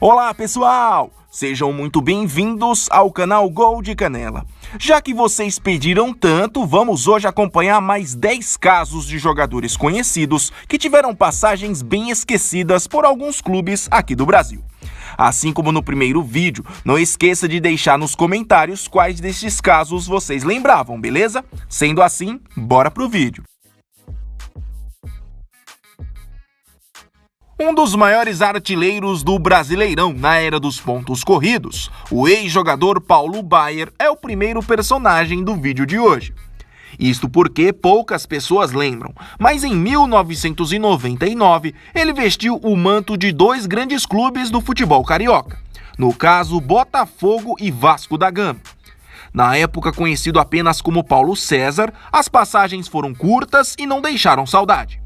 Olá pessoal, sejam muito bem-vindos ao canal Gol de Canela. Já que vocês pediram tanto, vamos hoje acompanhar mais 10 casos de jogadores conhecidos que tiveram passagens bem esquecidas por alguns clubes aqui do Brasil. Assim como no primeiro vídeo, não esqueça de deixar nos comentários quais destes casos vocês lembravam, beleza? Sendo assim, bora pro vídeo. Um dos maiores artilheiros do Brasileirão na era dos pontos corridos, o ex-jogador Paulo Baier é o primeiro personagem do vídeo de hoje. Isto porque poucas pessoas lembram, mas em 1999 ele vestiu o manto de dois grandes clubes do futebol carioca, no caso Botafogo e Vasco da Gama. Na época conhecido apenas como Paulo César, as passagens foram curtas e não deixaram saudade.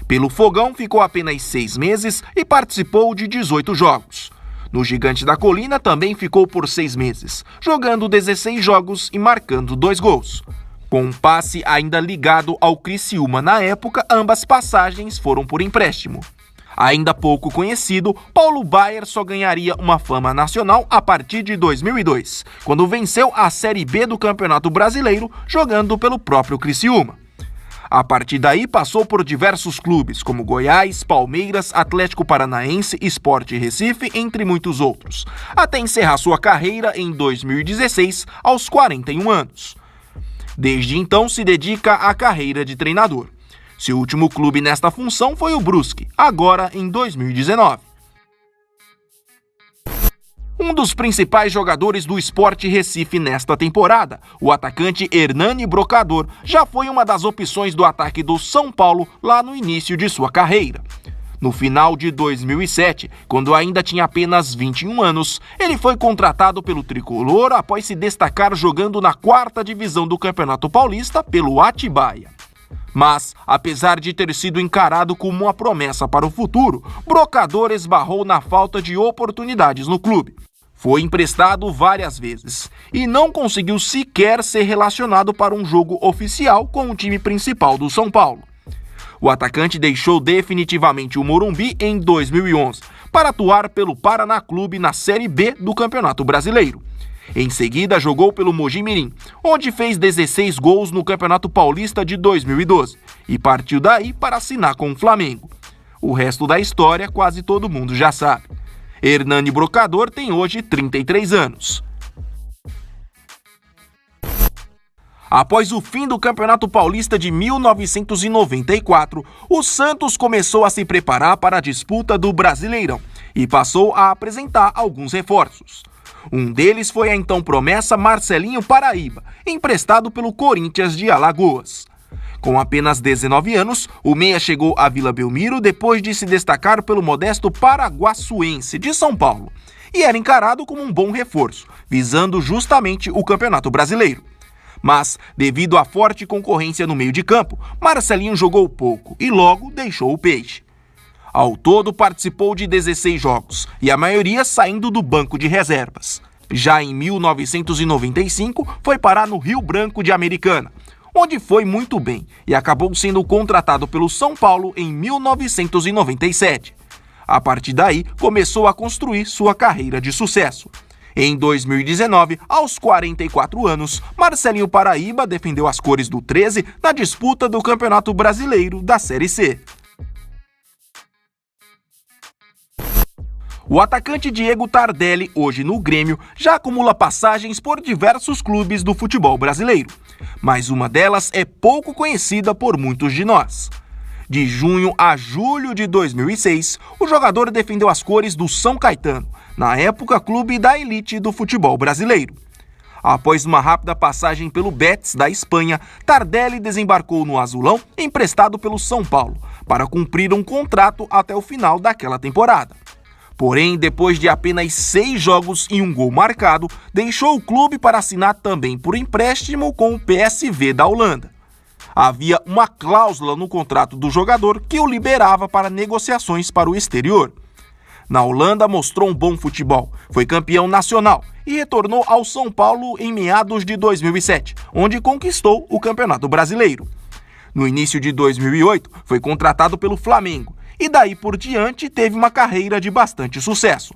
Pelo Fogão ficou apenas 6 meses e participou de 18 jogos. No Gigante da Colina também ficou por 6 meses, jogando 16 jogos e marcando 2 gols. Com um passe ainda ligado ao Criciúma na época, ambas passagens foram por empréstimo. Ainda pouco conhecido, Paulo Baier só ganharia uma fama nacional a partir de 2002, quando venceu a Série B do Campeonato Brasileiro, jogando pelo próprio Criciúma. A partir daí passou por diversos clubes, como Goiás, Palmeiras, Atlético Paranaense, Sport Recife, entre muitos outros, até encerrar sua carreira em 2016, aos 41 anos. Desde então se dedica à carreira de treinador. Seu último clube nesta função foi o Brusque, agora em 2019. Um dos principais jogadores do Sport Recife nesta temporada, o atacante Hernani Brocador, já foi uma das opções do ataque do São Paulo lá no início de sua carreira. No final de 2007, quando ainda tinha apenas 21 anos, ele foi contratado pelo Tricolor após se destacar jogando na 4ª divisão do Campeonato Paulista pelo Atibaia. Mas, apesar de ter sido encarado como uma promessa para o futuro, Brocador esbarrou na falta de oportunidades no clube. Foi emprestado várias vezes e não conseguiu sequer ser relacionado para um jogo oficial com o time principal do São Paulo. O atacante deixou definitivamente o Morumbi em 2011 para atuar pelo Paraná Clube na Série B do Campeonato Brasileiro. Em seguida jogou pelo Mojimirim, onde fez 16 gols no Campeonato Paulista de 2012 e partiu daí para assinar com o Flamengo. O resto da história quase todo mundo já sabe. Hernani Brocador tem hoje 33 anos. Após o fim do Campeonato Paulista de 1994, o Santos começou a se preparar para a disputa do Brasileirão e passou a apresentar alguns reforços. Um deles foi a então promessa Marcelinho Paraíba, emprestado pelo Corinthians de Alagoas. Com apenas 19 anos, o meia chegou à Vila Belmiro depois de se destacar pelo modesto Paraguaçuense de São Paulo e era encarado como um bom reforço, visando justamente o Campeonato Brasileiro. Mas, devido à forte concorrência no meio de campo, Marcelinho jogou pouco e logo deixou o peixe. Ao todo, participou de 16 jogos, e a maioria saindo do banco de reservas. Já em 1995, foi parar no Rio Branco de Americana, onde foi muito bem e acabou sendo contratado pelo São Paulo em 1997. A partir daí, começou a construir sua carreira de sucesso. Em 2019, aos 44 anos, Marcelinho Paraíba defendeu as cores do 13 na disputa do Campeonato Brasileiro da Série C. O atacante Diego Tardelli, hoje no Grêmio, já acumula passagens por diversos clubes do futebol brasileiro, mas uma delas é pouco conhecida por muitos de nós. De junho a julho de 2006, o jogador defendeu as cores do São Caetano, na época clube da elite do futebol brasileiro. Após uma rápida passagem pelo Betis da Espanha, Tardelli desembarcou no Azulão, emprestado pelo São Paulo, para cumprir um contrato até o final daquela temporada. Porém, depois de apenas 6 jogos e 1 gol marcado, deixou o clube para assinar também por empréstimo com o PSV da Holanda. Havia uma cláusula no contrato do jogador que o liberava para negociações para o exterior. Na Holanda mostrou um bom futebol, foi campeão nacional e retornou ao São Paulo em meados de 2007, onde conquistou o Campeonato Brasileiro. No início de 2008, foi contratado pelo Flamengo e daí por diante teve uma carreira de bastante sucesso.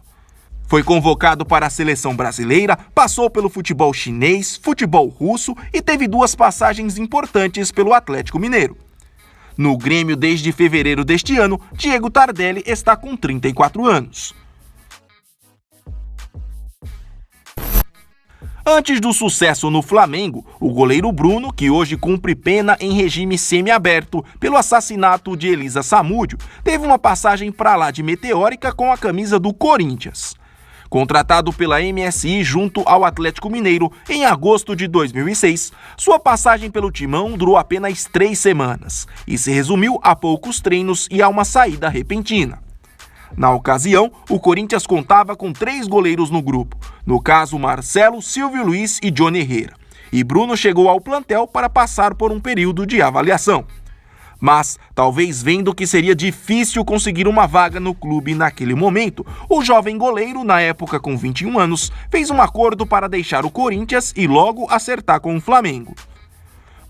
Foi convocado para a seleção brasileira, passou pelo futebol chinês, futebol russo e teve 2 passagens importantes pelo Atlético Mineiro. No Grêmio desde fevereiro deste ano, Diego Tardelli está com 34 anos. Antes do sucesso no Flamengo, o goleiro Bruno, que hoje cumpre pena em regime semiaberto pelo assassinato de Elisa Samúdio, teve uma passagem pra lá de meteórica com a camisa do Corinthians. Contratado pela MSI junto ao Atlético Mineiro em agosto de 2006, sua passagem pelo Timão durou apenas 3 semanas e se resumiu a poucos treinos e a uma saída repentina. Na ocasião, o Corinthians contava com 3 goleiros no grupo, no caso Marcelo, Silvio Luiz e Johnny Herrera, e Bruno chegou ao plantel para passar por um período de avaliação. Mas, talvez vendo que seria difícil conseguir uma vaga no clube naquele momento, o jovem goleiro, na época com 21 anos, fez um acordo para deixar o Corinthians e logo acertar com o Flamengo.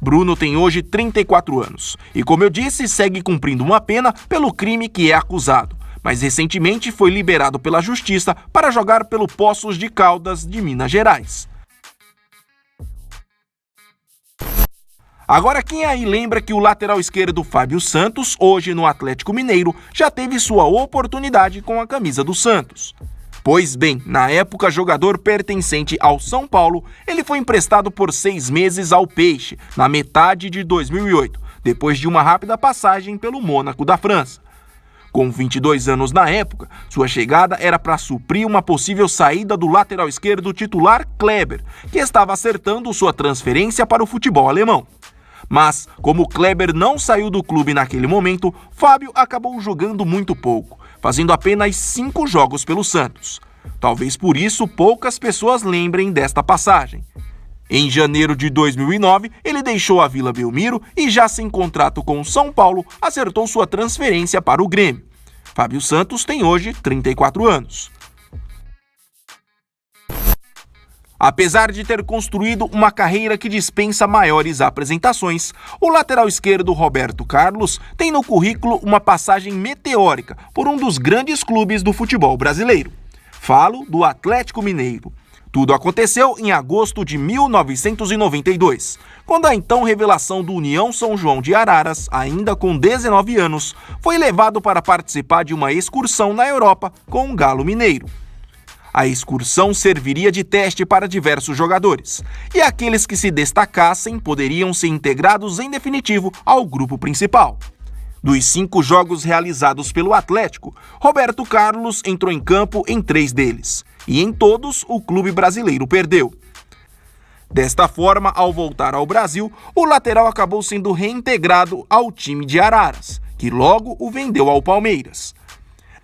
Bruno tem hoje 34 anos e, como eu disse, segue cumprindo uma pena pelo crime que é acusado, mas recentemente foi liberado pela Justiça para jogar pelo Poços de Caldas de Minas Gerais. Agora, quem aí lembra que o lateral esquerdo Fábio Santos, hoje no Atlético Mineiro, já teve sua oportunidade com a camisa do Santos? Pois bem, na época jogador pertencente ao São Paulo, ele foi emprestado por 6 meses ao Peixe, na metade de 2008, depois de uma rápida passagem pelo Mônaco da França. Com 22 anos na época, sua chegada era para suprir uma possível saída do lateral esquerdo titular Kleber, que estava acertando sua transferência para o futebol alemão. Mas, como Kleber não saiu do clube naquele momento, Fábio acabou jogando muito pouco, fazendo apenas 5 jogos pelo Santos. Talvez por isso poucas pessoas lembrem desta passagem. Em janeiro de 2009, ele deixou a Vila Belmiro e, já sem contrato com o São Paulo, acertou sua transferência para o Grêmio. Fábio Santos tem hoje 34 anos. Apesar de ter construído uma carreira que dispensa maiores apresentações, o lateral esquerdo Roberto Carlos tem no currículo uma passagem meteórica por um dos grandes clubes do futebol brasileiro. Falo do Atlético Mineiro. Tudo aconteceu em agosto de 1992, quando a então revelação do União São João de Araras, ainda com 19 anos, foi levado para participar de uma excursão na Europa com o Galo Mineiro. A excursão serviria de teste para diversos jogadores, e aqueles que se destacassem poderiam ser integrados em definitivo ao grupo principal. Dos 5 jogos realizados pelo Atlético, Roberto Carlos entrou em campo em 3 deles, e em todos o clube brasileiro perdeu. Desta forma, ao voltar ao Brasil, o lateral acabou sendo reintegrado ao time de Araras, que logo o vendeu ao Palmeiras.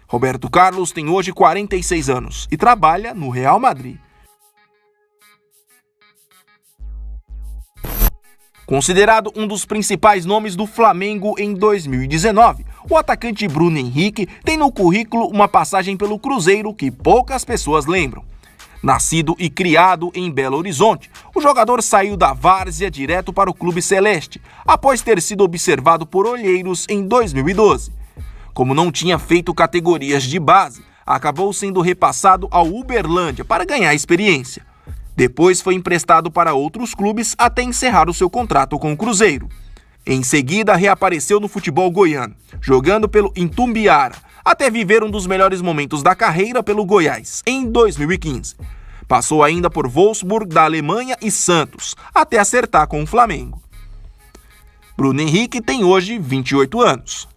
Roberto Carlos tem hoje 46 anos e trabalha no Real Madrid. Considerado um dos principais nomes do Flamengo em 2019, o atacante Bruno Henrique tem no currículo uma passagem pelo Cruzeiro que poucas pessoas lembram. Nascido e criado em Belo Horizonte, o jogador saiu da várzea direto para o Clube Celeste, após ter sido observado por olheiros em 2012. Como não tinha feito categorias de base, acabou sendo repassado ao Uberlândia para ganhar experiência. Depois foi emprestado para outros clubes até encerrar o seu contrato com o Cruzeiro. Em seguida, reapareceu no futebol goiano, jogando pelo Itumbiara, até viver um dos melhores momentos da carreira pelo Goiás, em 2015. Passou ainda por Wolfsburg da Alemanha e Santos, até acertar com o Flamengo. Bruno Henrique tem hoje 28 anos.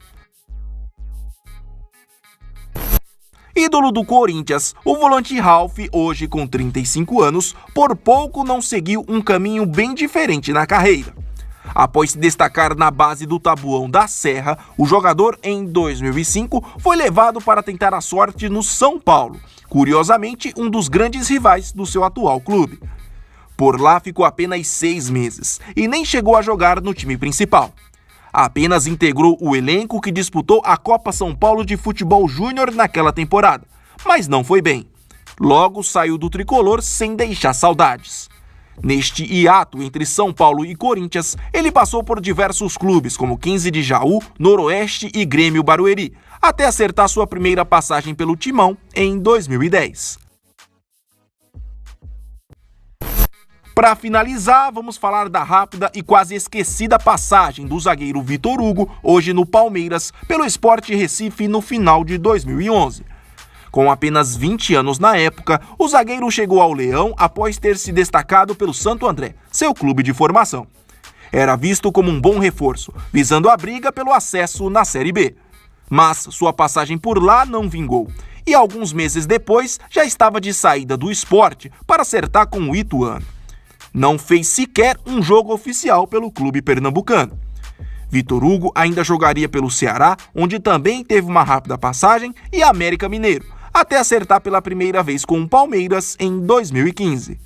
Ídolo do Corinthians, o volante Ralf, hoje com 35 anos, por pouco não seguiu um caminho bem diferente na carreira. Após se destacar na base do Tabuão da Serra, o jogador, em 2005, foi levado para tentar a sorte no São Paulo, curiosamente um dos grandes rivais do seu atual clube. Por lá ficou apenas 6 meses e nem chegou a jogar no time principal. Apenas integrou o elenco que disputou a Copa São Paulo de Futebol Júnior naquela temporada, mas não foi bem. Logo saiu do tricolor sem deixar saudades. Neste hiato entre São Paulo e Corinthians, ele passou por diversos clubes como 15 de Jaú, Noroeste e Grêmio Barueri, até acertar sua primeira passagem pelo Timão em 2010. Para finalizar, vamos falar da rápida e quase esquecida passagem do zagueiro Vitor Hugo, hoje no Palmeiras, pelo Sport Recife no final de 2011. Com apenas 20 anos na época, o zagueiro chegou ao Leão após ter se destacado pelo Santo André, seu clube de formação. Era visto como um bom reforço, visando a briga pelo acesso na Série B. Mas sua passagem por lá não vingou, e alguns meses depois já estava de saída do Sport para acertar com o Ituano. Não fez sequer um jogo oficial pelo clube pernambucano. Vitor Hugo ainda jogaria pelo Ceará, onde também teve uma rápida passagem, e América Mineiro, até acertar pela primeira vez com o Palmeiras em 2015.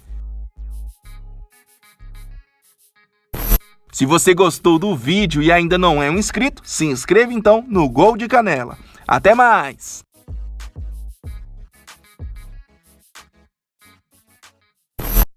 Se você gostou do vídeo e ainda não é um inscrito, se inscreva então no Gol de Canela. Até mais!